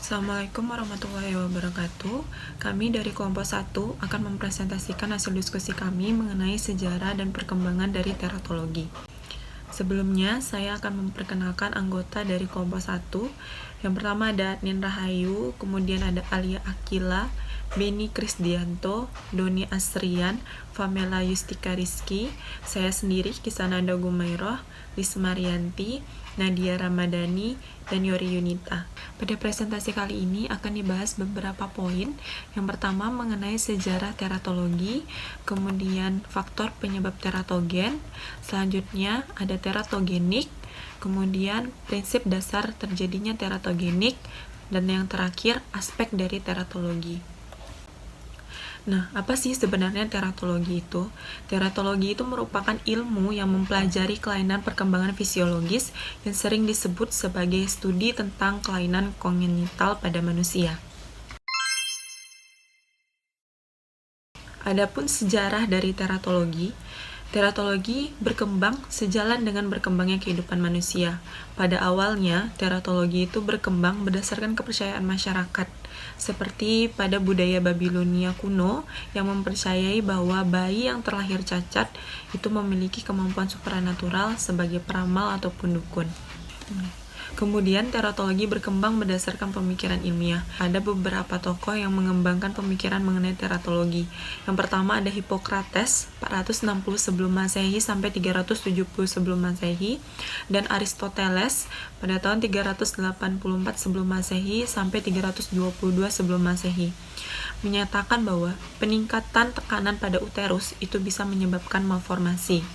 Assalamualaikum warahmatullahi wabarakatuh. Kami dari kelompok 1 akan mempresentasikan hasil diskusi kami mengenai sejarah dan perkembangan dari teratologi. Sebelumnya, saya akan memperkenalkan anggota dari kelompok 1. Yang pertama ada Nin Rahayu, kemudian ada Alia Akila, Beni Krisdianto, Doni Asrian, Famela Yustika Rizky, saya sendiri Kisananda Gumairoh, Lisma Rianti, Nadia Ramadhani, dan Yori Yunita. Pada presentasi kali ini akan dibahas beberapa poin. Yang pertama mengenai sejarah teratologi, kemudian faktor penyebab teratogen, selanjutnya ada teratogenik, kemudian prinsip dasar terjadinya teratogenik, dan yang terakhir aspek dari teratologi. Nah, apa sih sebenarnya teratologi itu? Teratologi itu merupakan ilmu yang mempelajari kelainan perkembangan fisiologis yang sering disebut sebagai studi tentang kelainan kongenital pada manusia. Adapun sejarah dari teratologi berkembang sejalan dengan berkembangnya kehidupan manusia. Pada awalnya, teratologi itu berkembang berdasarkan kepercayaan masyarakat, seperti pada budaya Babilonia kuno yang mempercayai bahwa bayi yang terlahir cacat itu memiliki kemampuan supranatural sebagai peramal ataupun dukun. Kemudian teratologi berkembang berdasarkan pemikiran ilmiah. Ada beberapa tokoh yang mengembangkan pemikiran mengenai teratologi. Yang pertama ada Hippocrates 460 sebelum Masehi sampai 370 sebelum Masehi, dan Aristoteles pada tahun 384 sebelum Masehi sampai 322 sebelum Masehi, menyatakan bahwa peningkatan tekanan pada uterus itu bisa menyebabkan malformasi.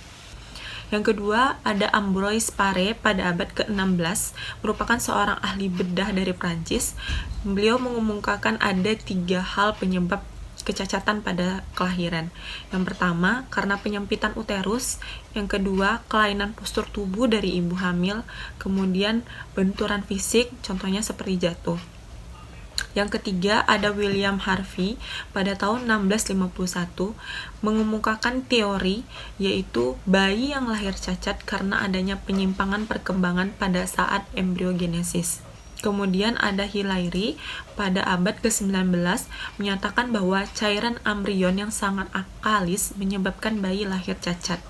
Yang kedua, ada Ambroise Paré pada abad ke-16, merupakan seorang ahli bedah dari Prancis. Beliau mengumumkakan ada 3 hal penyebab kecacatan pada kelahiran. Yang pertama, karena penyempitan uterus. Yang kedua, kelainan postur tubuh dari ibu hamil. Kemudian, benturan fisik, contohnya seperti jatuh. Yang ketiga ada William Harvey pada tahun 1651 mengemukakan teori yaitu bayi yang lahir cacat karena adanya penyimpangan perkembangan pada saat embriogenesis. Kemudian ada Hilaire pada abad ke-19 menyatakan bahwa cairan embrion yang sangat alkalis menyebabkan bayi lahir cacat.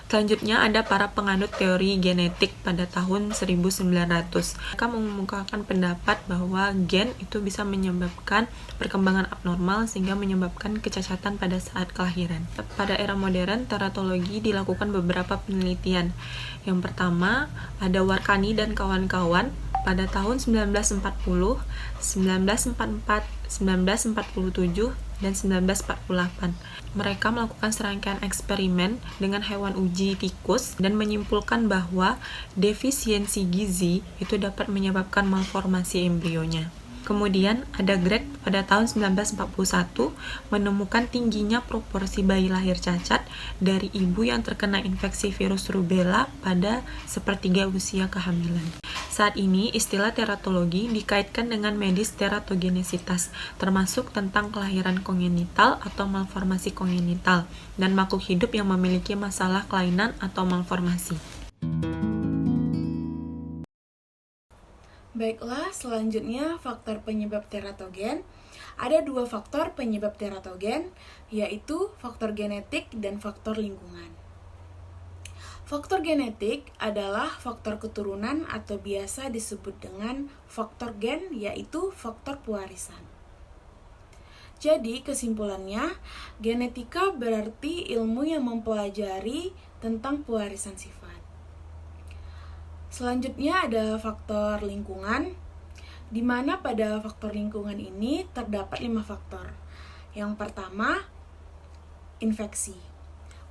Selanjutnya ada para penganut teori genetik pada tahun 1900. Mereka mengemukakan pendapat bahwa gen itu bisa menyebabkan perkembangan abnormal sehingga menyebabkan kecacatan pada saat kelahiran. Pada era modern, teratologi dilakukan beberapa penelitian. Yang pertama, ada Warkani dan kawan-kawan pada tahun 1940, 1944, 1947, dan 1948. Mereka melakukan serangkaian eksperimen dengan hewan uji tikus dan menyimpulkan bahwa defisiensi gizi itu dapat menyebabkan malformasi embrionya. Kemudian ada Greg pada tahun 1941 menemukan tingginya proporsi bayi lahir cacat dari ibu yang terkena infeksi virus rubella pada sepertiga usia kehamilan. Saat ini, istilah teratologi dikaitkan dengan medis teratogenesitas, termasuk tentang kelahiran kongenital atau malformasi kongenital, dan makhluk hidup yang memiliki masalah kelainan atau malformasi. Baiklah, selanjutnya faktor penyebab teratogen. Ada 2 faktor penyebab teratogen, yaitu faktor genetik dan faktor lingkungan. Faktor genetik adalah faktor keturunan atau biasa disebut dengan faktor gen, yaitu faktor pewarisan. Jadi, kesimpulannya, genetika berarti ilmu yang mempelajari tentang pewarisan sifat. Selanjutnya ada faktor lingkungan, di mana pada faktor lingkungan ini terdapat 5 faktor. Yang pertama, infeksi.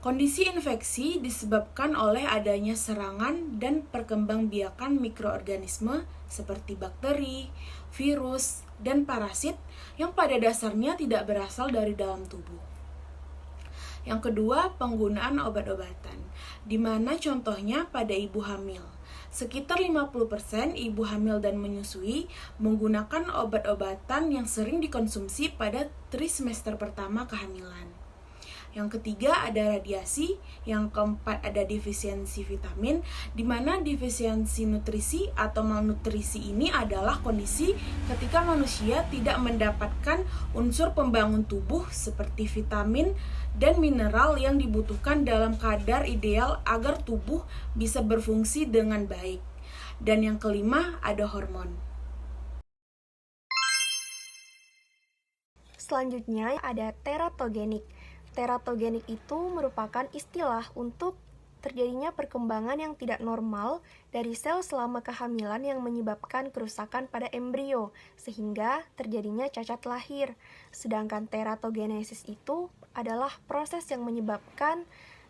Kondisi infeksi disebabkan oleh adanya serangan dan perkembangbiakan mikroorganisme seperti bakteri, virus, dan parasit yang pada dasarnya tidak berasal dari dalam tubuh. Yang kedua, penggunaan obat-obatan, di mana contohnya pada ibu hamil. Sekitar 50% ibu hamil dan menyusui menggunakan obat-obatan yang sering dikonsumsi pada trimester pertama kehamilan. Yang ketiga ada radiasi, yang keempat ada defisiensi vitamin, di mana defisiensi nutrisi atau malnutrisi ini adalah kondisi ketika manusia tidak mendapatkan unsur pembangun tubuh seperti vitamin dan mineral yang dibutuhkan dalam kadar ideal agar tubuh bisa berfungsi dengan baik. Dan yang kelima ada hormon. Selanjutnya ada teratogenik. Teratogenik itu merupakan istilah untuk terjadinya perkembangan yang tidak normal dari sel selama kehamilan yang menyebabkan kerusakan pada embrio, sehingga terjadinya cacat lahir. Sedangkan teratogenesis itu adalah proses yang menyebabkan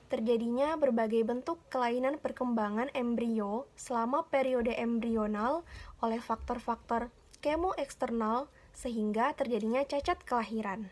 terjadinya berbagai bentuk kelainan perkembangan embrio selama periode embrional oleh faktor-faktor kemo eksternal sehingga terjadinya cacat kelahiran.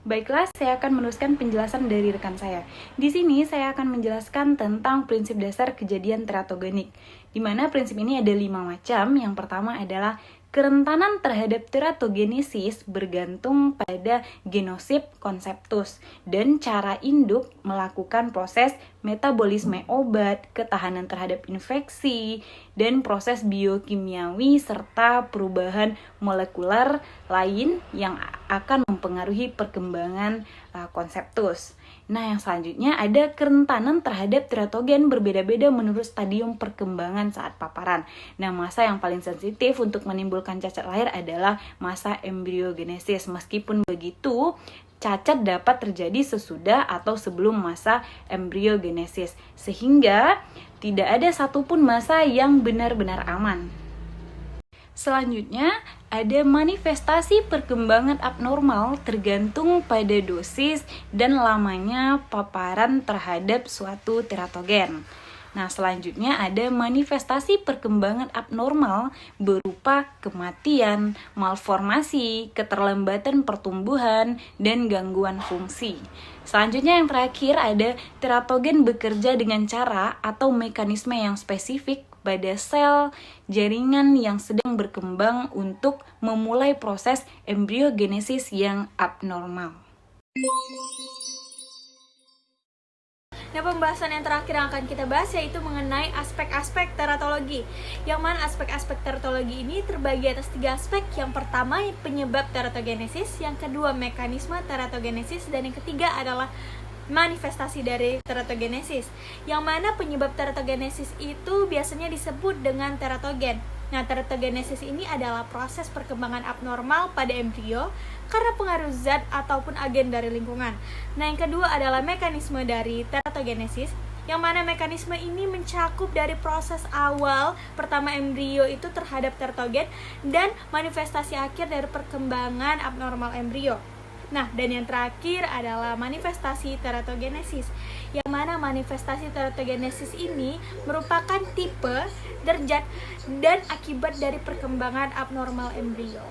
Baiklah, saya akan meneruskan penjelasan dari rekan saya. Di sini saya akan menjelaskan tentang prinsip dasar kejadian teratogenik, di mana prinsip ini ada 5 macam. Yang pertama adalah kerentanan terhadap teratogenesis bergantung pada genosip konseptus dan cara induk melakukan proses metabolisme obat, ketahanan terhadap infeksi, dan proses biokimiawi serta perubahan molekuler lain yang akan mempengaruhi perkembangan konseptus. Nah, yang selanjutnya ada kerentanan terhadap teratogen berbeda-beda menurut stadium perkembangan saat paparan. Nah, masa yang paling sensitif untuk menimbulkan cacat lahir adalah masa embriogenesis. Meskipun begitu, cacat dapat terjadi sesudah atau sebelum masa embriogenesis, sehingga tidak ada satupun masa yang benar-benar aman. Selanjutnya, ada manifestasi perkembangan abnormal tergantung pada dosis dan lamanya paparan terhadap suatu teratogen. Nah, selanjutnya ada manifestasi perkembangan abnormal berupa kematian, malformasi, keterlambatan pertumbuhan, dan gangguan fungsi. Selanjutnya yang terakhir ada teratogen bekerja dengan cara atau mekanisme yang spesifik pada sel jaringan yang sedang berkembang untuk memulai proses embriogenesis yang abnormal. Nah, pembahasan yang terakhir yang akan kita bahas yaitu mengenai aspek-aspek teratologi. Yang mana aspek-aspek teratologi ini terbagi atas 3 aspek. Yang pertama penyebab teratogenesis, yang kedua mekanisme teratogenesis, dan yang ketiga adalah manifestasi dari teratogenesis. Yang mana penyebab teratogenesis itu biasanya disebut dengan teratogen. Nah, teratogenesis ini adalah proses perkembangan abnormal pada embrio karena pengaruh zat ataupun agen dari lingkungan. Nah, yang kedua adalah mekanisme dari teratogenesis, yang mana mekanisme ini mencakup dari proses awal pertama embrio itu terhadap teratogen dan manifestasi akhir dari perkembangan abnormal embrio. Nah, dan yang terakhir adalah manifestasi teratogenesis, yang mana manifestasi teratogenesis ini merupakan tipe, derajat, dan akibat dari perkembangan abnormal embrio.